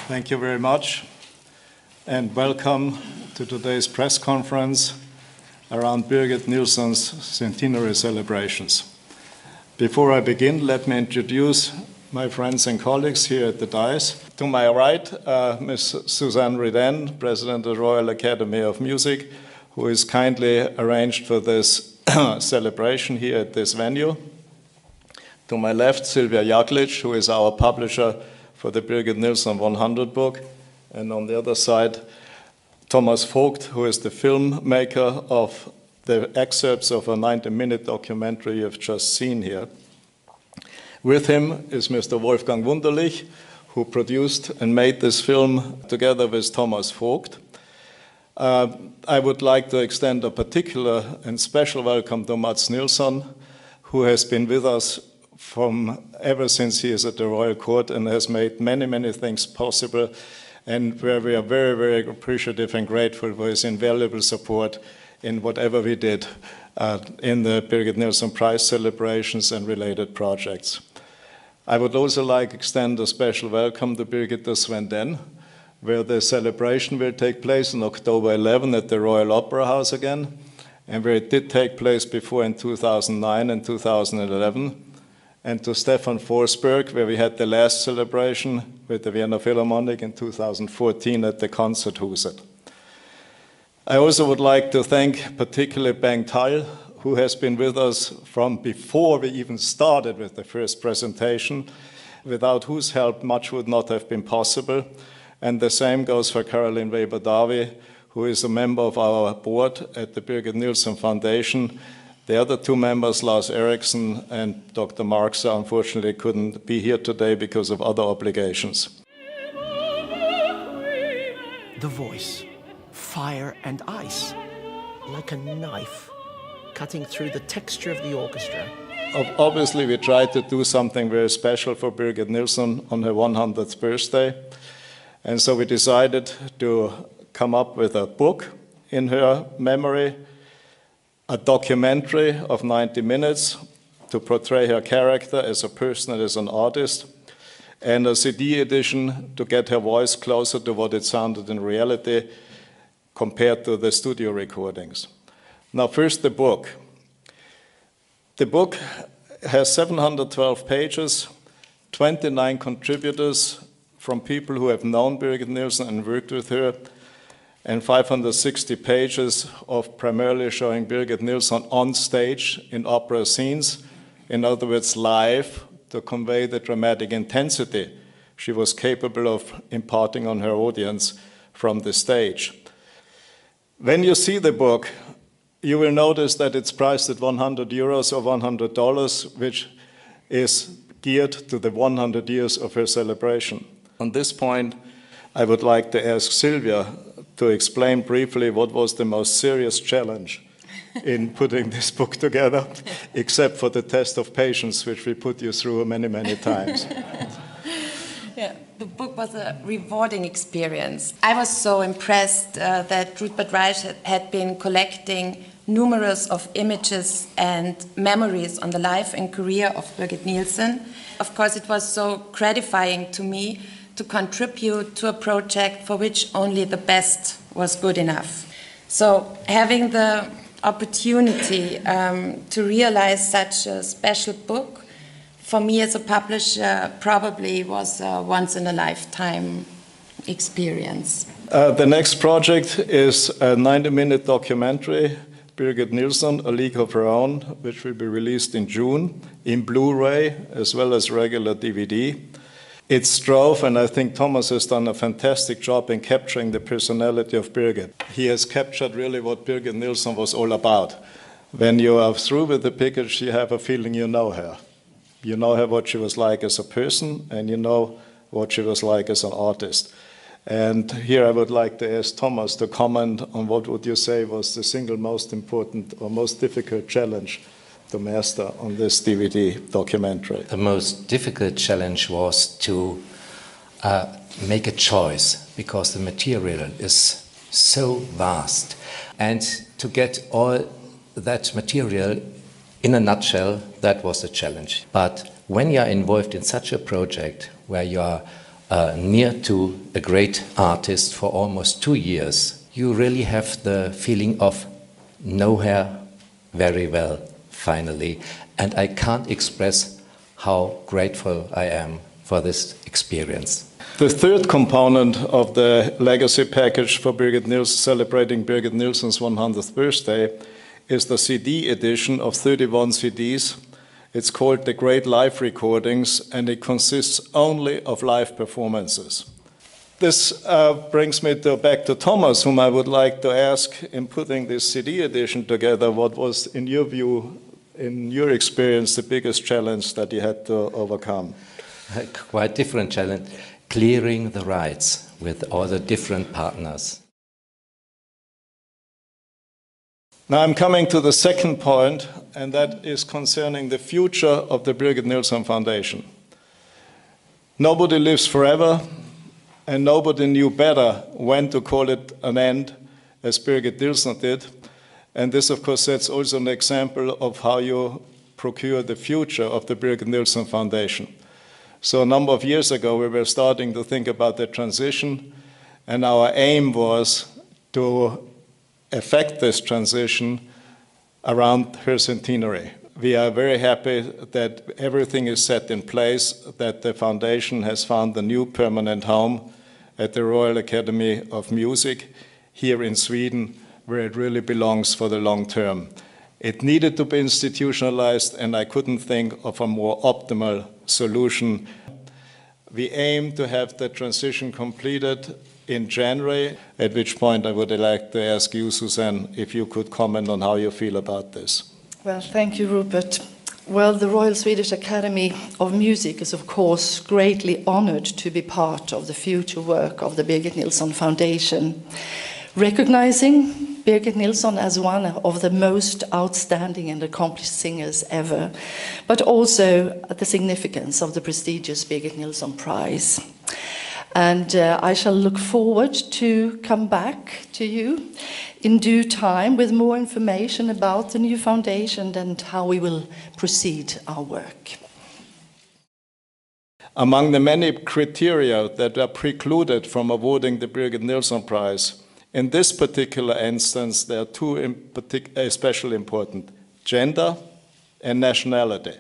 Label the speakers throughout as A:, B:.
A: Thank you very much, and welcome to today's press conference around Birgit Nilsson's centenary celebrations. Before I begin, let me introduce my friends and colleagues here at the dais. To my right, Ms. Suzanne Riden, President of the Royal Academy of Music, who is kindly arranged for this celebration here at this venue. To my left, Sylvia Jaklic, who is our publisher for the Birgit Nilsson 100 book. And on the other side, Thomas Vogt, who is the filmmaker of the excerpts of a 90-minute documentary you've just seen here. With him is Mr. Wolfgang Wunderlich, who produced and made this film together with Thomas Vogt. I would like to extend a particular and special welcome to Mats Nilsson, who has been with us from ever since he is at the Royal Court and has made many, many things possible, and where we are very, very appreciative and grateful for his invaluable support in whatever we did in the Birgit Nilsson Prize celebrations and related projects. I would also like to extend a special welcome to Brigitte Svenden, where the celebration will take place on October 11 at the Royal Opera House again, and where it did take place before in 2009 and 2011. And to Stefan Forsberg, where we had the last celebration with the Vienna Philharmonic in 2014 at the Konserthuset. I also would like to thank particularly Bengt Heil, who has been with us from before we even started with the first presentation, without whose help much would not have been possible. And the same goes for Caroline Weber-Davi, who is a member of our board at the Birgit Nilsson Foundation. The other two members, Lars Eriksson and Dr. Marx, unfortunately couldn't be here today because of other obligations.
B: The voice, fire and ice, like a knife, cutting through the texture of the orchestra.
A: Obviously, we tried to do something very special for Birgit Nilsson on her 100th birthday. And so we decided to come up with a book in her memory, a documentary of 90 minutes to portray her character as a person and as an artist, and a CD edition to get her voice closer to what it sounded in reality compared to the studio recordings. Now, first the book. The book has 712 pages, 29 contributors from people who have known Birgit Nilsson and worked with her, and 560 pages of primarily showing Birgit Nilsson on stage in opera scenes, in other words, live, to convey the dramatic intensity she was capable of imparting on her audience from the stage. When you see the book, you will notice that it's priced at €100 or $100, which is geared to the 100 years of her celebration. On this point, I would like to ask Sylvia to explain briefly what was the most serious challenge in putting this book together, except for the test of patience, which we put you through many, many times.
C: Yeah, the book was a rewarding experience. I was so impressed that Rupert Reich had been collecting numerous of images and memories on the life and career of Birgit Nilsson. Of course, it was so gratifying to me to contribute to a project for which only the best was good enough. So having the opportunity to realize such a special book, for me as a publisher, probably was a once-in-a-lifetime experience.
A: The next project is a 90-minute documentary, Birgit Nilsson, A League of Her Own, which will be released in June in Blu-ray as well as regular DVD. It strove, and I think Thomas has done a fantastic job in capturing the personality of Birgit. He has captured really what Birgit Nilsson was all about. When you are through with the pictures, you have a feeling you know her. You know her, what she was like as a person, and you know what she was like as an artist. And here I would like to ask Thomas to comment on what would you say was the single most important or most difficult challenge to master on this DVD documentary.
D: The most difficult challenge was to make a choice, because the material is so vast, and to get all that material in a nutshell, that was the challenge. But when you are involved in such a project where you are near to a great artist for almost 2 years, you really have the feeling of know her very well, finally. And I can't express how grateful I am for this experience.
A: The third component of the legacy package for Birgit Nilsson, celebrating Birgit Nilsson's 100th birthday, is the CD edition of 31 CDs. It's called The Great Live Recordings, and it consists only of live performances. This brings me back to Thomas, whom I would like to ask, in putting this CD edition together, what was, in your view, in your experience, the biggest challenge that you had to overcome?
D: A quite different challenge, clearing the rights with all the different partners.
A: Now I'm coming to the second point, and that is concerning the future of the Birgit Nilsson Foundation. Nobody lives forever, and nobody knew better when to call it an end, as Birgit Nilsson did. And this, of course, sets also an example of how you procure the future of the Birgit Nilsson Foundation. So a number of years ago, we were starting to think about the transition, and our aim was to effect this transition around her centenary. We are very happy that everything is set in place, that the foundation has found a new permanent home at the Royal Academy of Music here in Sweden, where it really belongs for the long term. It needed to be institutionalized, and I couldn't think of a more optimal solution. We aim to have the transition completed in January, at which point I would like to ask you, Susanne, if you could comment on how you feel about this.
E: Well, thank you, Rupert. Well, the Royal Swedish Academy of Music is, of course, greatly honored to be part of the future work of the Birgit Nilsson Foundation, recognizing Birgit Nilsson as one of the most outstanding and accomplished singers ever, but also the significance of the prestigious Birgit Nilsson Prize. And I shall look forward to come back to you in due time with more information about the new foundation and how we will proceed our work.
A: Among the many criteria that are precluded from awarding the Birgit Nilsson Prize, in this particular instance, there are two especially important: gender and nationality.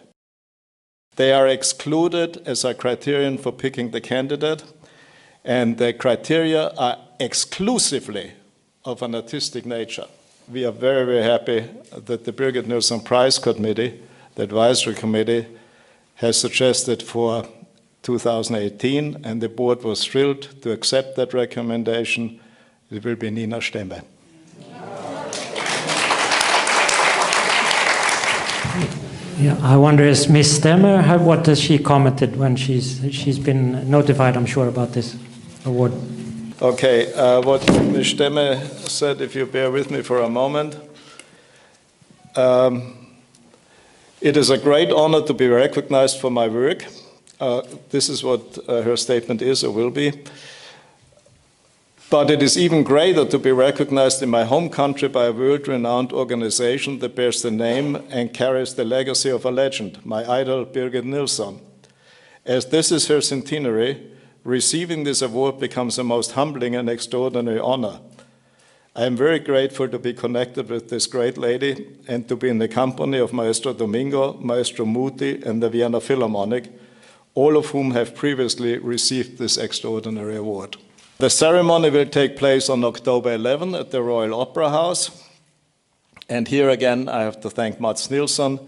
A: They are excluded as a criterion for picking the candidate, and the criteria are exclusively of an artistic nature. We are very, very happy that the Birgit Nilsson Prize Committee, the advisory committee, has suggested for 2018, and the board was thrilled to accept that recommendation. It will be Nina Stemme.
F: Yeah, I wonder, is Miss Stemme, what does she commented when she's been notified, I'm sure, about this award?
A: Okay, what Ms. Stemme said, if you bear with me for a moment. It is a great honor to be recognized for my work. This is what her statement is or will be. But it is even greater to be recognized in my home country by a world-renowned organization that bears the name and carries the legacy of a legend, my idol, Birgit Nilsson. As this is her centenary, receiving this award becomes a most humbling and extraordinary honor. I am very grateful to be connected with this great lady and to be in the company of Maestro Domingo, Maestro Muti, and the Vienna Philharmonic, all of whom have previously received this extraordinary award. The ceremony will take place on October 11 at the Royal Opera House. And here again, I have to thank Mats Nilsson,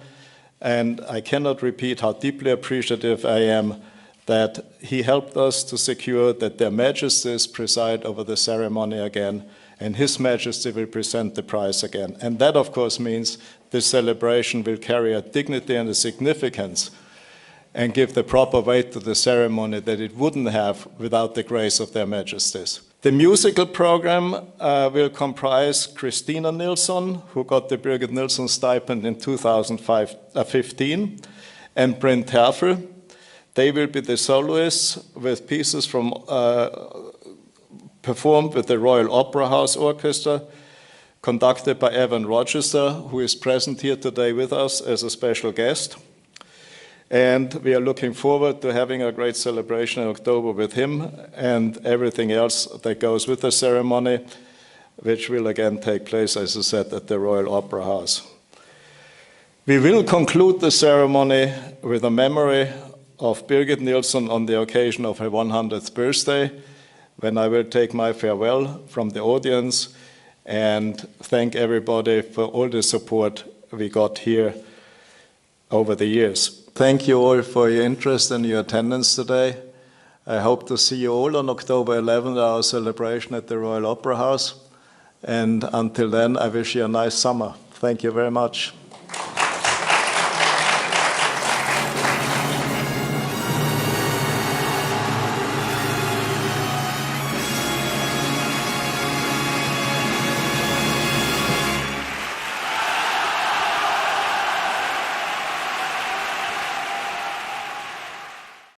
A: and I cannot repeat how deeply appreciative I am that he helped us to secure that their Majesties preside over the ceremony again, and His Majesty will present the prize again. And that, of course, means this celebration will carry a dignity and a significance and give the proper weight to the ceremony that it wouldn't have without the grace of their Majesties. The musical program will comprise Christina Nilsson, who got the Birgit Nilsson stipend in 2015, and Bryn Terfel. They will be the soloists with pieces from performed with the Royal Opera House Orchestra, conducted by Evan Rochester, who is present here today with us as a special guest. And we are looking forward to having a great celebration in October with him and everything else that goes with the ceremony, which will again take place, as I said, at the Royal Opera House. We will conclude the ceremony with a memory of Birgit Nilsson on the occasion of her 100th birthday, when I will take my farewell from the audience and thank everybody for all the support we got here over the years. Thank you all for your interest and your attendance today. I hope to see you all on October 11th, our celebration at the Royal Opera House. And until then, I wish you a nice summer. Thank you very much.